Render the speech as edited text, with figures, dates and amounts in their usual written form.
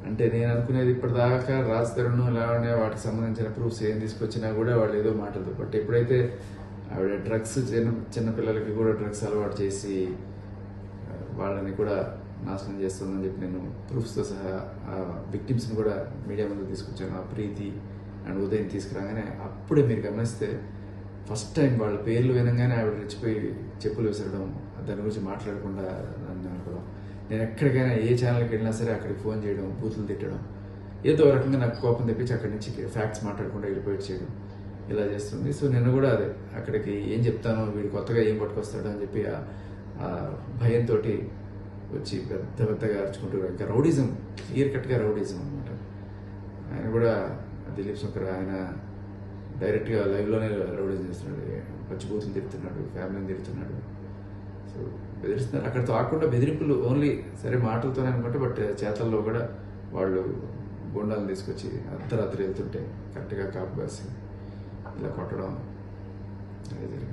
అంటే నేను అనుకునేది ఇప్పటిదాకా రాజ్ తరుణ్ లావణ్య వాటికి సంబంధించిన ప్రూఫ్స్ ఏం తీసుకొచ్చినా కూడా వాళ్ళు ఏదో మాటలు, బట్ ఎప్పుడైతే ఆవిడ డ్రగ్స్ చిన్న పిల్లలకి కూడా డ్రగ్స్ అలవాటు చేసి వాళ్ళని కూడా నాశనం చేస్తుందని చెప్పి నేను ప్రూఫ్స్తో సహా ఆ విక్టిమ్స్ని కూడా మీడియా ముందు తీసుకొచ్చాను. ఆ ప్రీతి అండ్ ఉదయం తీసుకురాగానే అప్పుడే మీరు గమనిస్తే ఫస్ట్ టైం వాళ్ళ పేర్లు వినగానే ఆవిడ రెచ్చిపోయి చెప్పులు విసరడం, దాని గురించి మాట్లాడకుండా నన్ను అనుకోవడం, నేను ఎక్కడికైనా ఏ ఛానల్కి వెళ్ళినా సరే అక్కడికి ఫోన్ చేయడం, బూతులు తిట్టడం, ఏదో రకంగా నాకు కోపం తెప్పించి అక్కడి నుంచి ఫ్యాక్ట్స్ మాట్లాడకుండా వెళ్ళిపోయి చేయడం, ఇలా చేస్తుంది. సో నిన్న కూడా అదే, అక్కడికి ఏం చెప్తానో వీడు కొత్తగా ఏం పట్టుకొస్తాడో అని చెప్పి ఆ భయంతో వచ్చి పెద్దగా అరుచుకుంటూ, ఇంకా రౌడిజం, క్లియర్ కట్గా రౌడిజం అనమాట. ఆయన కూడా దిలీప్ శంకర్ ఆయన డైరెక్ట్గా లైవ్లోనే రౌడిజం చేస్తున్నాడు, పచ్చి బూతులు తిడుతున్నాడు, ఫ్యామిలీని తిడుతున్నాడు. సో బెదిరిస్తున్నారు. అక్కడితో ఆకుండా బెదిరింపులు ఓన్లీ సరే మాటలతోనే అనుకుంటే, బట్ చేతల్లో కూడా వాళ్ళు గుండాలను తీసుకొచ్చి అర్ధరాత్రి వెళ్తుంటే కరెక్ట్గా కాపు కాసి ఇలా కొట్టడం అనేది జరిగింది.